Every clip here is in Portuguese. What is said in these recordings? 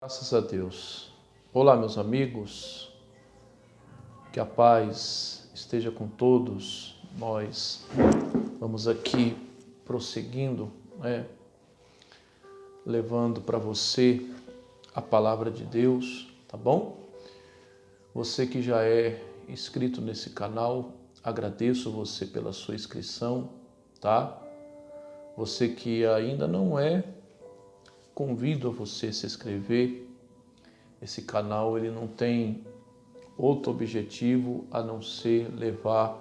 Graças a Deus. Olá, meus amigos, que a paz esteja com todos. Nós vamos aqui prosseguindo, levando para você a palavra de Deus, tá bom? Você que já é inscrito nesse canal, agradeço você pela sua inscrição, tá? Você que ainda não é, convido a você a se inscrever. Esse canal ele não tem outro objetivo a não ser levar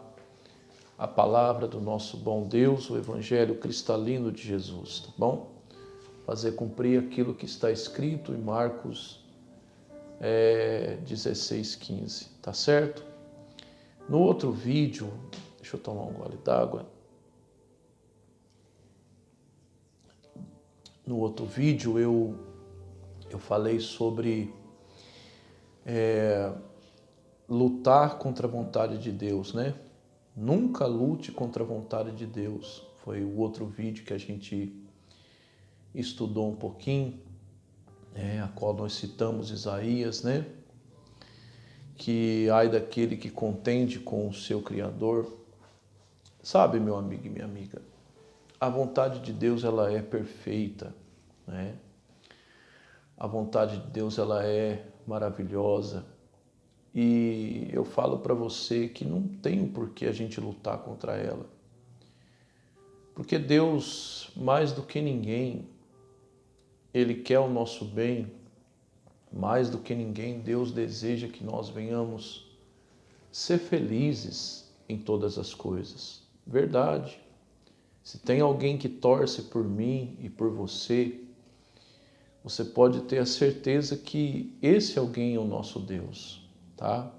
a palavra do nosso bom Deus, o Evangelho cristalino de Jesus, tá bom? Fazer cumprir aquilo que está escrito em Marcos 16:15, tá certo? No outro vídeo, deixa eu tomar um gole d'água. No outro vídeo eu falei sobre lutar contra a vontade de Deus, né? Nunca lute contra a vontade de Deus. Foi o outro vídeo que a gente estudou um pouquinho, a qual nós citamos Isaías, né? Que ai daquele que contende com o seu Criador. Sabe, meu amigo e minha amiga, a vontade de Deus ela é perfeita, né? A vontade de Deus ela é maravilhosa. E eu falo para você que não tem por que a gente lutar contra ela. Porque Deus, mais do que ninguém, Ele quer o nosso bem. Mais do que ninguém, Deus deseja que nós venhamos ser felizes em todas as coisas. Verdade. Se tem alguém que torce por mim e por você, você pode ter a certeza que esse alguém é o nosso Deus, tá?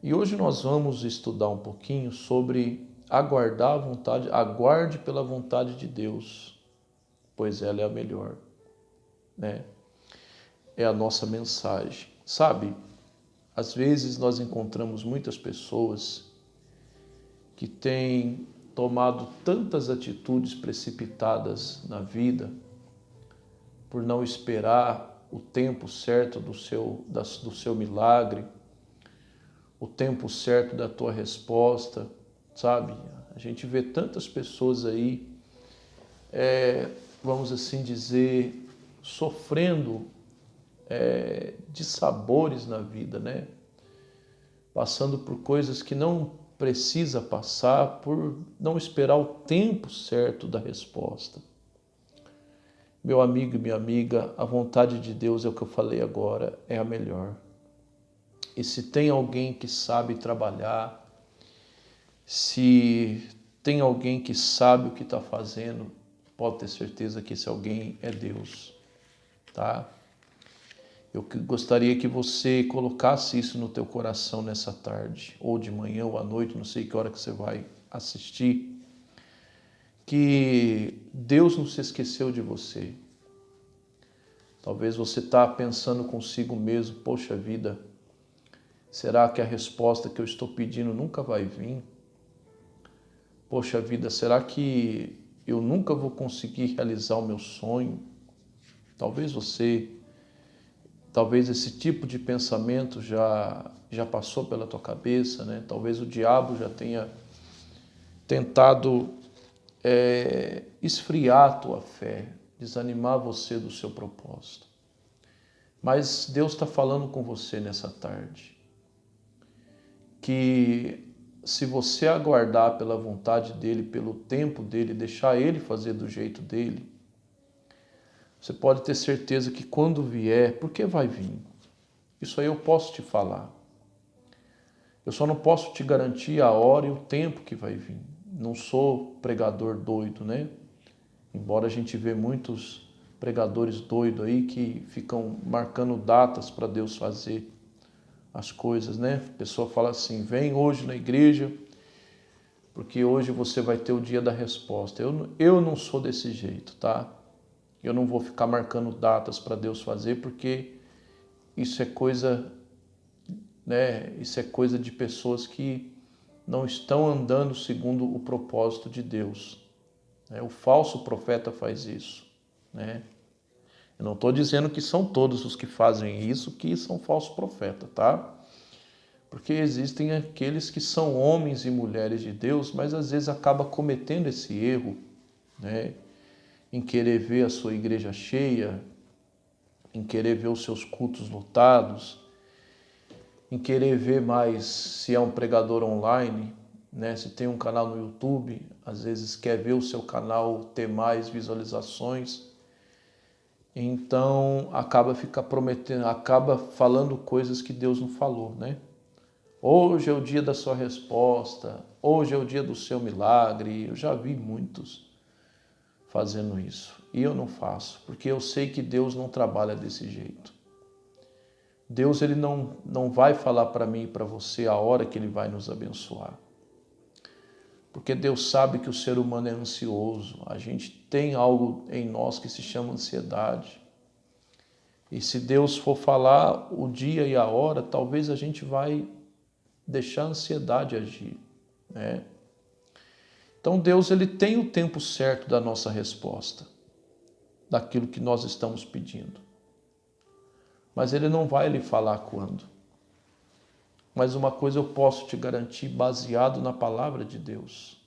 E hoje nós vamos estudar um pouquinho sobre aguardar a vontade, aguarde pela vontade de Deus, pois ela é a melhor, né? É a nossa mensagem. Sabe, às vezes nós encontramos muitas pessoas que têm tomado tantas atitudes precipitadas na vida por não esperar o tempo certo do seu milagre, o tempo certo da tua resposta, sabe? A gente vê tantas pessoas aí, vamos assim dizer, sofrendo de sabores na vida, né? Passando por coisas que não precisa passar, por não esperar o tempo certo da resposta. Meu amigo e minha amiga, a vontade de Deus é o que eu falei agora, é a melhor. E se tem alguém que sabe trabalhar, se tem alguém que sabe o que está fazendo, pode ter certeza que esse alguém é Deus, tá? Eu gostaria que você colocasse isso no teu coração nessa tarde, ou de manhã ou à noite, não sei que hora que você vai assistir, que Deus não se esqueceu de você. Talvez você está pensando consigo mesmo, poxa vida, será que a resposta que eu estou pedindo nunca vai vir? Poxa vida, será que eu nunca vou conseguir realizar o meu sonho? Talvez esse tipo de pensamento já passou pela tua cabeça, né? Talvez o diabo já tenha tentado esfriar a tua fé, desanimar você do seu propósito. Mas Deus está falando com você nessa tarde, que se você aguardar pela vontade dEle, pelo tempo dEle, deixar Ele fazer do jeito dEle, você pode ter certeza que quando vier, porque vai vir, isso aí eu posso te falar. Eu só não posso te garantir a hora e o tempo que vai vir. Não sou pregador doido, né? Embora a gente vê muitos pregadores doidos aí que ficam marcando datas para Deus fazer as coisas, né? A pessoa fala assim, vem hoje na igreja, porque hoje você vai ter o dia da resposta. Eu não sou desse jeito, tá? Eu não vou ficar marcando datas para Deus fazer, porque isso é coisa, né? Isso é coisa de pessoas que não estão andando segundo o propósito de Deus. O falso profeta faz isso, né? Eu não estou dizendo que são todos os que fazem isso que são falsos profetas, tá? Porque existem aqueles que são homens e mulheres de Deus, mas às vezes acaba cometendo esse erro, né? Em querer ver a sua igreja cheia, em querer ver os seus cultos lotados, em querer ver mais se é um pregador online, né? Se tem um canal no YouTube, às vezes quer ver o seu canal ter mais visualizações, então acaba falando coisas que Deus não falou, né? Hoje é o dia da sua resposta, hoje é o dia do seu milagre. Eu já vi muitos fazendo isso e eu não faço, porque eu sei que Deus não trabalha desse jeito. Deus ele não vai falar para mim e para você a hora que ele vai nos abençoar. Porque Deus sabe que o ser humano é ansioso. A gente tem algo em nós que se chama ansiedade. E se Deus for falar o dia e a hora, talvez a gente vai deixar a ansiedade agir, né? Então Deus ele tem o tempo certo da nossa resposta, daquilo que nós estamos pedindo. Mas ele não vai lhe falar quando. Mas uma coisa eu posso te garantir, baseado na palavra de Deus,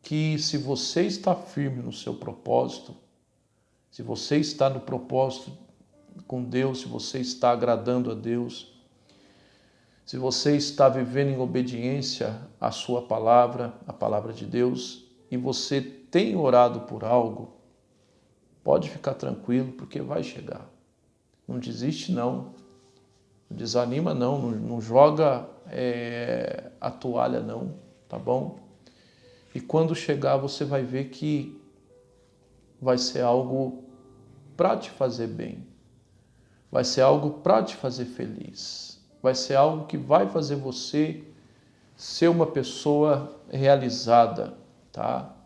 que se você está firme no seu propósito, se você está no propósito com Deus, se você está agradando a Deus, se você está vivendo em obediência à sua palavra, à palavra de Deus, e você tem orado por algo, pode ficar tranquilo, porque vai chegar. Não desiste não, não desanima não joga a toalha não, tá bom? E quando chegar você vai ver que vai ser algo para te fazer bem, vai ser algo para te fazer feliz, vai ser algo que vai fazer você ser uma pessoa realizada, tá?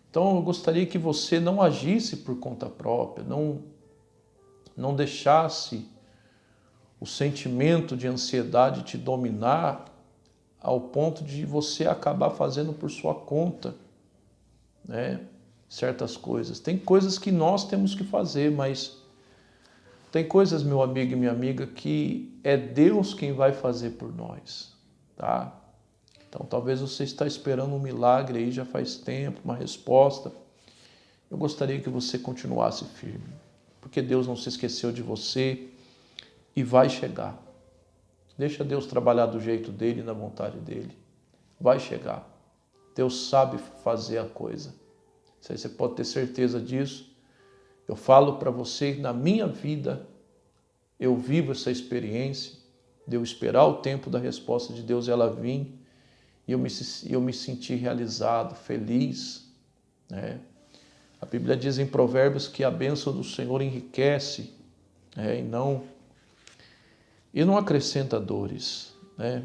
Então eu gostaria que você não agisse por conta própria, não deixasse o sentimento de ansiedade te dominar ao ponto de você acabar fazendo por sua conta, né? Certas coisas. Tem coisas que nós temos que fazer, mas tem coisas, meu amigo e minha amiga, que é Deus quem vai fazer por nós, tá? Então talvez você está esperando um milagre aí já faz tempo, uma resposta. Eu gostaria que você continuasse firme, porque Deus não se esqueceu de você e vai chegar. Deixa Deus trabalhar do jeito dele, na vontade dele. Vai chegar. Deus sabe fazer a coisa. Isso aí você pode ter certeza disso. Eu falo para você, na minha vida, eu vivo essa experiência de eu esperar o tempo da resposta de Deus e ela vir, e eu me senti realizado, feliz, né? A Bíblia diz em Provérbios que a bênção do Senhor enriquece, né? e não acrescenta dores, né?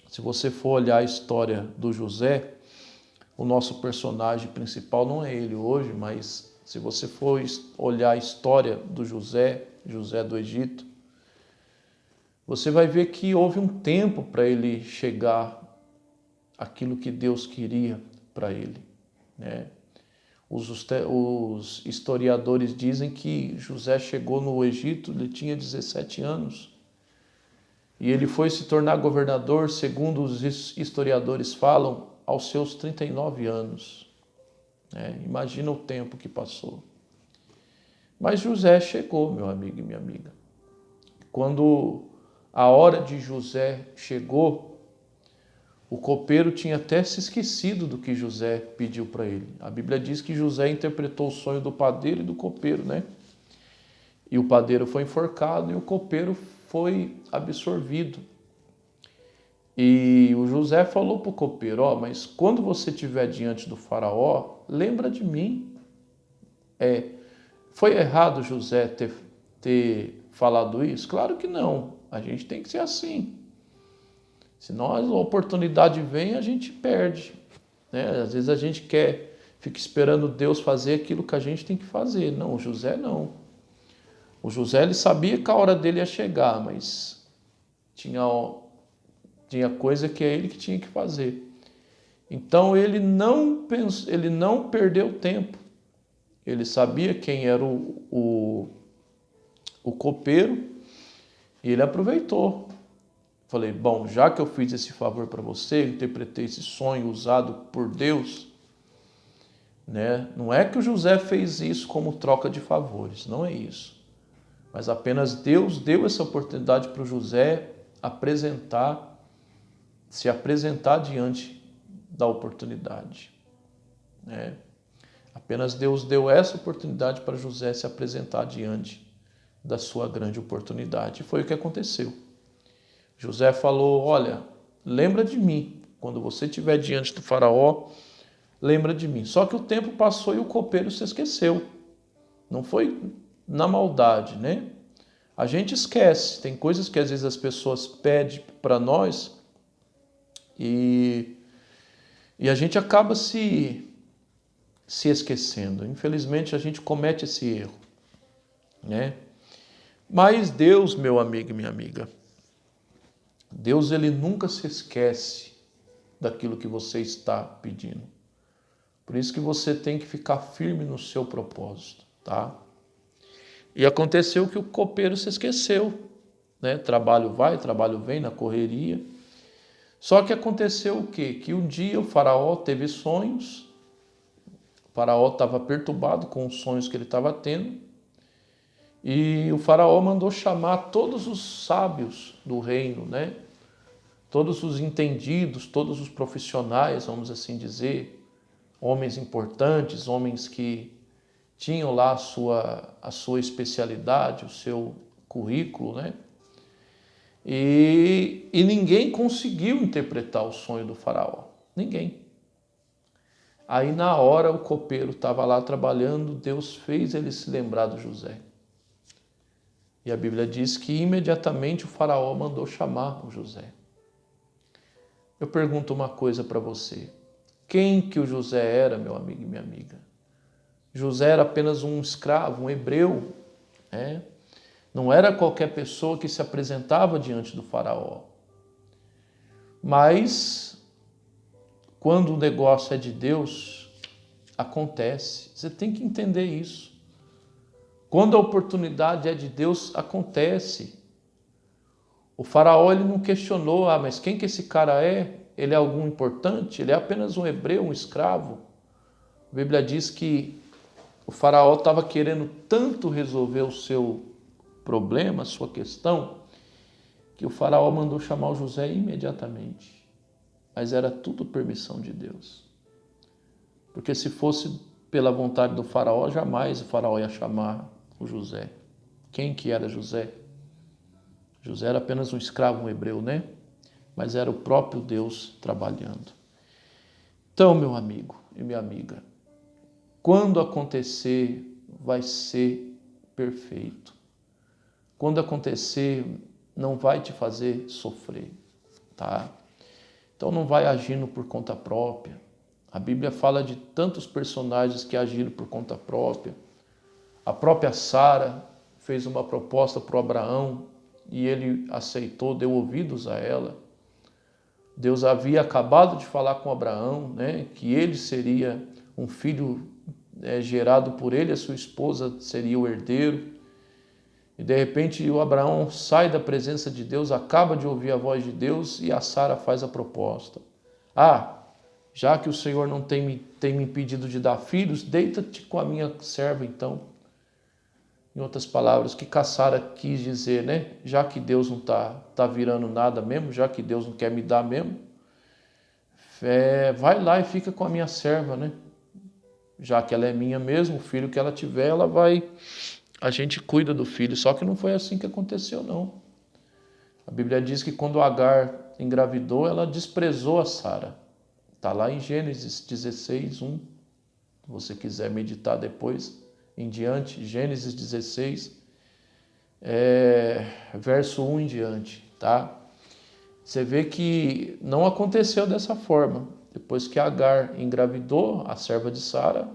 Se você for olhar a história do José, o nosso personagem principal não é ele hoje, mas se você for olhar a história do José do Egito, você vai ver que houve um tempo para ele chegar àquilo que Deus queria para ele, né? Os historiadores dizem que José chegou no Egito, ele tinha 17 anos. E ele foi se tornar governador, segundo os historiadores falam, aos seus 39 anos. Imagina o tempo que passou. Mas José chegou, meu amigo e minha amiga. Quando a hora de José chegou, o copeiro tinha até se esquecido do que José pediu para ele. A Bíblia diz que José interpretou o sonho do padeiro e do copeiro, né? E o padeiro foi enforcado e o copeiro foi absorvido. E o José falou para o copeiro, mas quando você estiver diante do faraó, lembra de mim. Foi errado José ter falado isso? Claro que não. A gente tem que ser assim. Se a oportunidade vem, a gente perde, né? Às vezes a gente fica esperando Deus fazer aquilo que a gente tem que fazer. Não, o José não. O José ele sabia que a hora dele ia chegar, mas tinha coisa que é ele que tinha que fazer. Então ele não perdeu tempo. ele sabia quem era o copeiro e ele aproveitou. Falei, bom, já que eu fiz esse favor para você, interpretei esse sonho usado por Deus, né? Não é que o José fez isso como troca de favores, não é isso. Mas apenas Deus deu essa oportunidade para o José se apresentar diante da oportunidade, né? Apenas Deus deu essa oportunidade para José se apresentar diante da sua grande oportunidade. E foi o que aconteceu. José falou, olha, lembra de mim. Quando você estiver diante do faraó, lembra de mim. Só que o tempo passou e o copeiro se esqueceu. Não foi na maldade, né? A gente esquece. Tem coisas que às vezes as pessoas pedem para nós e a gente acaba se esquecendo. Infelizmente, a gente comete esse erro, né? Mas Deus, meu amigo e minha amiga, Deus, ele nunca se esquece daquilo que você está pedindo. Por isso que você tem que ficar firme no seu propósito, tá? E aconteceu que o copeiro se esqueceu, né? Trabalho vai, trabalho vem na correria. Só que aconteceu o quê? Que um dia o faraó teve sonhos, o faraó estava perturbado com os sonhos que ele estava tendo, e o faraó mandou chamar todos os sábios do reino, né? Todos os entendidos, todos os profissionais, vamos assim dizer, homens importantes, homens que tinham lá a sua especialidade, o seu currículo, né? E ninguém conseguiu interpretar o sonho do faraó. Ninguém. Aí na hora o copeiro estava lá trabalhando, Deus fez ele se lembrar do José. E a Bíblia diz que imediatamente o faraó mandou chamar o José. Eu pergunto uma coisa para você. Quem que o José era, meu amigo e minha amiga? José era apenas um escravo, um hebreu, né? Não era qualquer pessoa que se apresentava diante do faraó. Mas, quando o negócio é de Deus, acontece. Você tem que entender isso. Quando a oportunidade é de Deus, acontece. O faraó ele não questionou, mas quem que esse cara é? Ele é algum importante? Ele é apenas um hebreu, um escravo? A Bíblia diz que o faraó estava querendo tanto resolver o seu problema, a sua questão, que o faraó mandou chamar o José imediatamente. Mas era tudo permissão de Deus. Porque se fosse pela vontade do faraó, jamais o faraó ia chamar o José. Quem que era José? José era apenas um escravo, um hebreu, né? Mas era o próprio Deus trabalhando. Então, meu amigo e minha amiga, quando acontecer, vai ser perfeito. Quando acontecer, não vai te fazer sofrer, tá? Então não vai agindo por conta própria. A Bíblia fala de tantos personagens que agiram por conta própria. A própria Sara fez uma proposta para o Abraão e ele aceitou, deu ouvidos a ela. Deus havia acabado de falar com Abraão, né, que ele seria um filho gerado por ele, a sua esposa seria o herdeiro. E de repente o Abraão sai da presença de Deus, acaba de ouvir a voz de Deus e a Sara faz a proposta. Já que o Senhor não tem me impedido de dar filhos, deita-te com a minha serva então. Em outras palavras, o que a Sara quis dizer, né? Já que Deus não tá virando nada mesmo, já que Deus não quer me dar mesmo, vai lá e fica com a minha serva, né? Já que ela é minha mesmo, o filho que ela tiver, a gente cuida do filho. Só que não foi assim que aconteceu, não. A Bíblia diz que quando Agar engravidou, ela desprezou a Sara. Está lá em Gênesis 16, 1. Se você quiser meditar depois em diante, Gênesis 16, verso 1 em diante, tá? Você vê que não aconteceu dessa forma. Depois que Agar engravidou, a serva de Sara,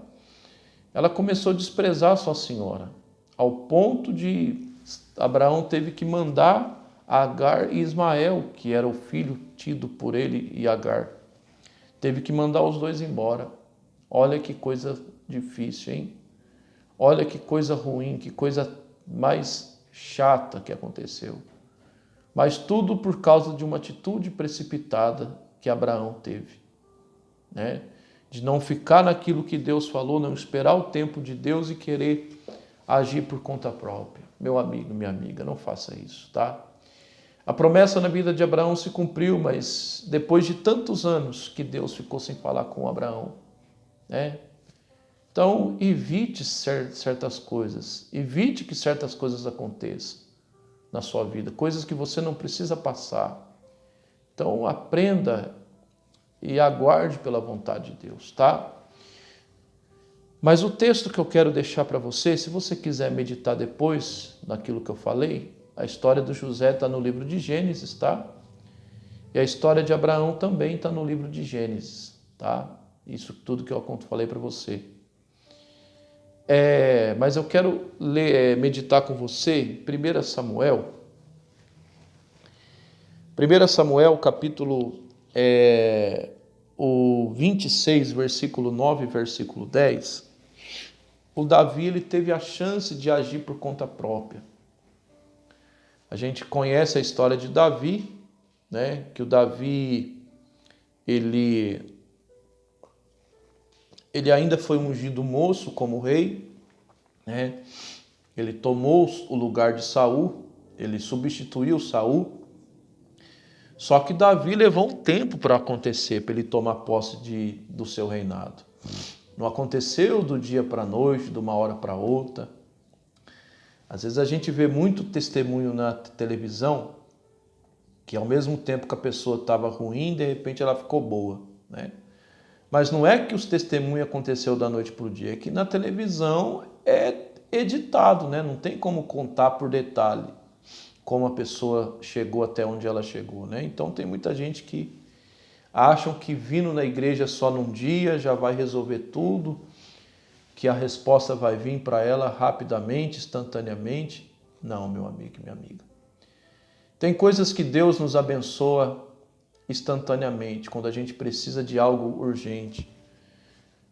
ela começou a desprezar sua senhora, ao ponto de Abraão teve que mandar Agar e Ismael, que era o filho tido por ele e Agar. Teve que mandar os dois embora. Olha que coisa difícil, hein? Olha que coisa ruim, que coisa mais chata que aconteceu. Mas tudo por causa de uma atitude precipitada que Abraão teve, né? De não ficar naquilo que Deus falou, não esperar o tempo de Deus e querer agir por conta própria. Meu amigo, minha amiga, não faça isso, tá? A promessa na vida de Abraão se cumpriu, mas depois de tantos anos que Deus ficou sem falar com Abraão, né? Então, evite certas coisas, evite que certas coisas aconteçam na sua vida, coisas que você não precisa passar. Então, aprenda e aguarde pela vontade de Deus, tá? Mas o texto que eu quero deixar para você, se você quiser meditar depois naquilo que eu falei, a história do José está no livro de Gênesis, tá? E a história de Abraão também está no livro de Gênesis, tá? Isso tudo que eu falei para você. Mas eu quero meditar com você 1 Samuel. 1 Samuel, capítulo o 26, versículo 9 e versículo 10. O Davi ele teve a chance de agir por conta própria. A gente conhece a história de Davi, né? Que o Davi ele ainda foi ungido moço como rei, né? Ele tomou o lugar de Saul, ele substituiu Saul. Só que Davi levou um tempo para acontecer, para ele tomar posse do seu reinado. Não aconteceu do dia para a noite, de uma hora para outra. Às vezes a gente vê muito testemunho na televisão que ao mesmo tempo que a pessoa estava ruim, de repente ela ficou boa, né? Mas não é que os testemunhos aconteceu da noite para o dia, é que na televisão é editado, né? Não tem como contar por detalhe como a pessoa chegou até onde ela chegou, né? Então tem muita gente que acham que vindo na igreja só num dia já vai resolver tudo, que a resposta vai vir para ela rapidamente, instantaneamente. Não, meu amigo e minha amiga. Tem coisas que Deus nos abençoa instantaneamente, quando a gente precisa de algo urgente.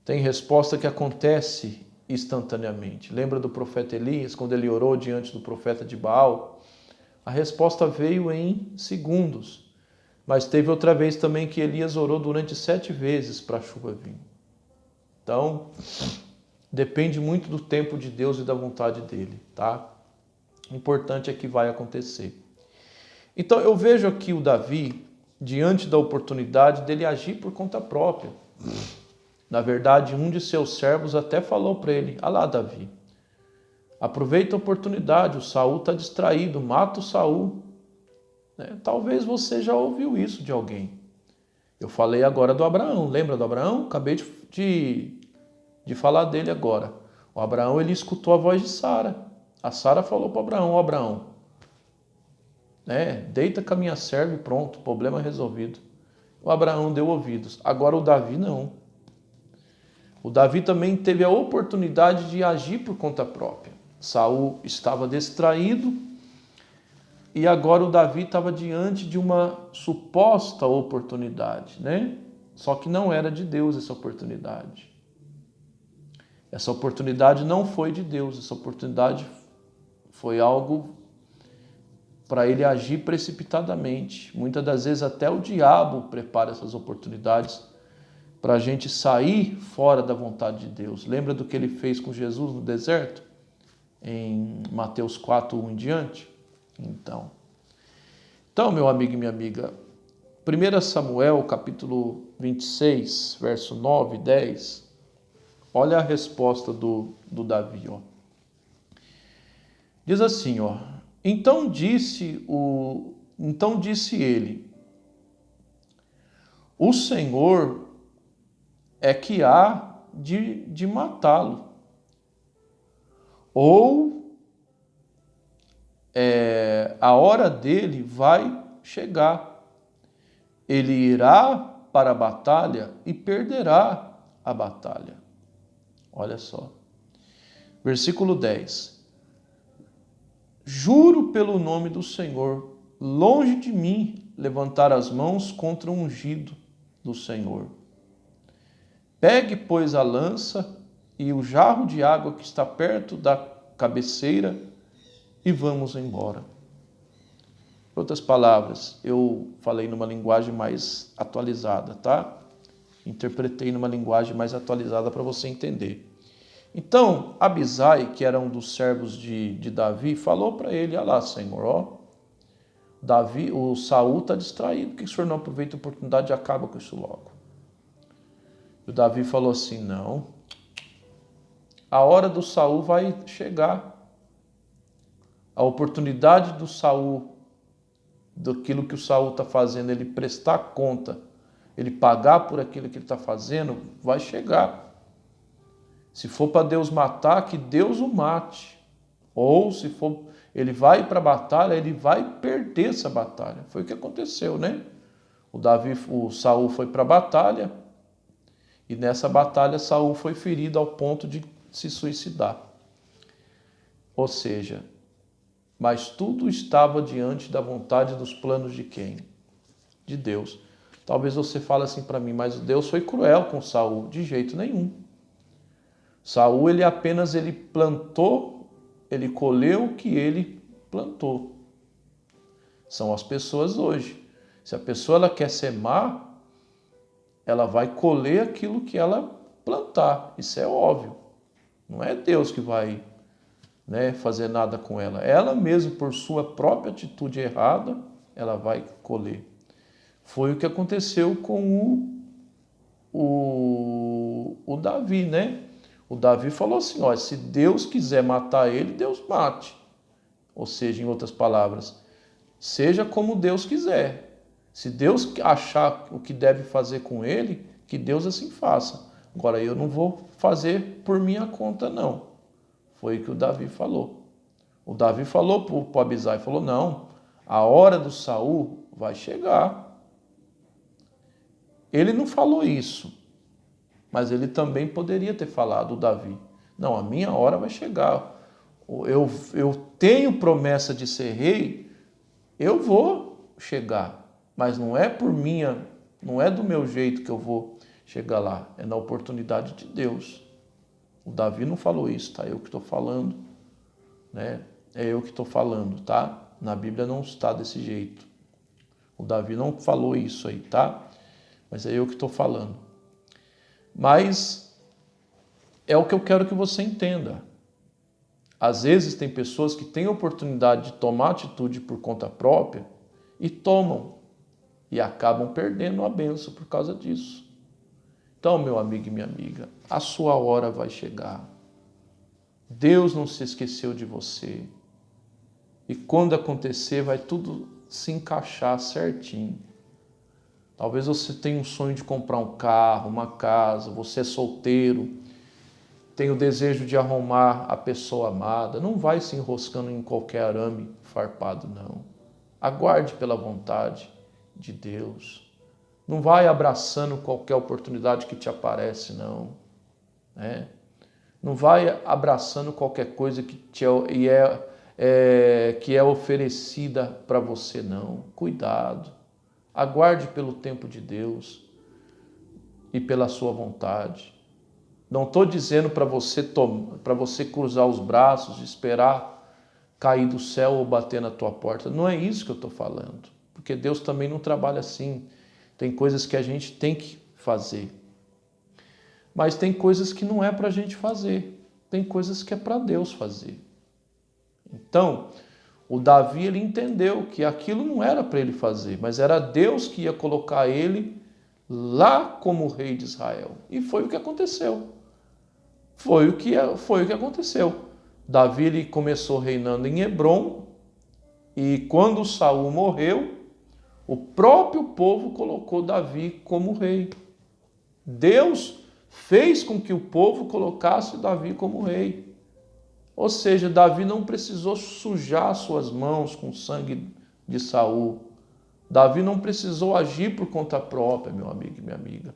Tem resposta que acontece instantaneamente. Lembra do profeta Elias, quando ele orou diante do profeta de Baal? A resposta veio em segundos. Mas teve outra vez também que Elias orou durante 7 vezes para a chuva vir. Então, depende muito do tempo de Deus e da vontade dele, tá? O importante é que vai acontecer. Então, eu vejo aqui o Davi, diante da oportunidade dele agir por conta própria. Na verdade, um de seus servos até falou para ele: "Ah lá, Davi, aproveita a oportunidade, o Saul está distraído, mata o Saul." Talvez você já ouviu isso de alguém. Eu falei agora do Abraão, lembra do Abraão? Acabei de falar dele agora. O Abraão, ele escutou a voz de Sara. A Sara falou para Abraão: Abraão, deita com a minha serva e pronto, problema resolvido. O Abraão deu ouvidos. Agora o Davi não. O Davi também teve a oportunidade de agir por conta própria. Saul estava distraído e agora o Davi estava diante de uma suposta oportunidade, né? Só que não era de Deus essa oportunidade. Essa oportunidade não foi de Deus, essa oportunidade foi algo para ele agir precipitadamente. Muitas das vezes até o diabo prepara essas oportunidades para a gente sair fora da vontade de Deus. Lembra do que ele fez com Jesus no deserto? Em Mateus 4, 1 em diante? Então, meu amigo e minha amiga, 1 Samuel, capítulo 26, verso 9 e 10, olha a resposta do Davi, ó. Diz assim, ó: Então disse ele: O Senhor é que há de matá-lo, ou a hora dele vai chegar. Ele irá para a batalha e perderá a batalha. Olha só. Versículo 10. Juro pelo nome do Senhor, longe de mim levantar as mãos contra o ungido do Senhor. Pegue, pois, a lança e o jarro de água que está perto da cabeceira e vamos embora. Em outras palavras, eu falei numa linguagem mais atualizada, tá? Interpretei numa linguagem mais atualizada para você entender. Então, Abisai, que era um dos servos de Davi, falou para ele: olha lá, Senhor, ó, Davi, o Saul está distraído, por que o senhor não aproveita a oportunidade e acaba com isso logo? E o Davi falou assim: não, a hora do Saul vai chegar. A oportunidade do Saul, daquilo que o Saul está fazendo, ele prestar conta, ele pagar por aquilo que ele está fazendo, vai chegar. Se for para Deus matar, que Deus o mate. Ou se for, ele vai para a batalha, ele vai perder essa batalha. Foi o que aconteceu, né? O Saul foi para a batalha e nessa batalha Saul foi ferido ao ponto de se suicidar. Ou seja, mas tudo estava diante da vontade dos planos de quem? De Deus. Talvez você fale assim para mim, mas Deus foi cruel com Saul. De jeito nenhum. Saul, ele plantou, ele colheu o que ele plantou. São as pessoas hoje. Se a pessoa ela quer ser má, ela vai colher aquilo que ela plantar. Isso é óbvio. Não é Deus que vai, né, fazer nada com ela. Ela mesma, por sua própria atitude errada, ela vai colher. Foi o que aconteceu com o Davi, né? O Davi falou assim, ó, se Deus quiser matar ele, Deus mate. Ou seja, em outras palavras, seja como Deus quiser. Se Deus achar o que deve fazer com ele, que Deus assim faça. Agora, eu não vou fazer por minha conta, não. Foi o que o Davi falou. O Davi falou para o Abisai, falou, não, a hora do Saul vai chegar. Ele não falou isso. Mas ele também poderia ter falado, o Davi, não, a minha hora vai chegar. Eu tenho promessa de ser rei, eu vou chegar. Mas não é por minha, não é do meu jeito que eu vou chegar lá. É na oportunidade de Deus. O Davi não falou isso, tá? Eu que estou falando, né? É eu que estou falando, tá? Na Bíblia não está desse jeito. O Davi não falou isso aí, tá? Mas é eu que estou falando. Mas é o que eu quero que você entenda. Às vezes tem pessoas que têm a oportunidade de tomar atitude por conta própria e tomam e acabam perdendo a bênção por causa disso. Então, meu amigo e minha amiga, a sua hora vai chegar. Deus não se esqueceu de você. E quando acontecer, vai tudo se encaixar certinho. Talvez você tenha um sonho de comprar um carro, uma casa, você é solteiro, tem o desejo de arrumar a pessoa amada. Não vai se enroscando em qualquer arame farpado, não. Aguarde pela vontade de Deus. Não vai abraçando qualquer oportunidade que te aparece, não. Né? Não vai abraçando qualquer coisa que que é oferecida para você, não. Cuidado. Aguarde pelo tempo de Deus e pela sua vontade. Não estou dizendo para você cruzar os braços e esperar cair do céu ou bater na tua porta. Não é isso que eu estou falando. Porque Deus também não trabalha assim. Tem coisas que a gente tem que fazer. Mas tem coisas que não é para a gente fazer. Tem coisas que é para Deus fazer. Então, o Davi, ele entendeu que aquilo não era para ele fazer, mas era Deus que ia colocar ele lá como rei de Israel. E foi o que aconteceu. Foi o que aconteceu. Davi, ele começou reinando em Hebrom, e quando Saul morreu, o próprio povo colocou Davi como rei. Deus fez com que o povo colocasse Davi como rei. Ou seja, Davi não precisou sujar suas mãos com o sangue de Saul. Davi não precisou agir por conta própria, meu amigo e minha amiga.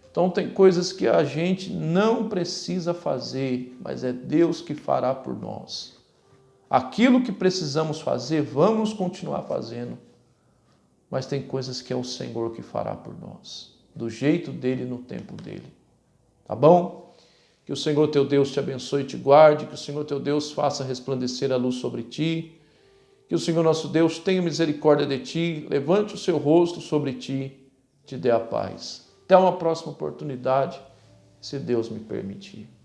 Então tem coisas que a gente não precisa fazer, mas é Deus que fará por nós. Aquilo que precisamos fazer, vamos continuar fazendo. Mas tem coisas que é o Senhor que fará por nós, do jeito dele, no tempo dele. Tá bom? Que o Senhor teu Deus te abençoe e te guarde, que o Senhor teu Deus faça resplandecer a luz sobre ti, que o Senhor nosso Deus tenha misericórdia de ti, levante o seu rosto sobre ti, te dê a paz. Até uma próxima oportunidade, se Deus me permitir.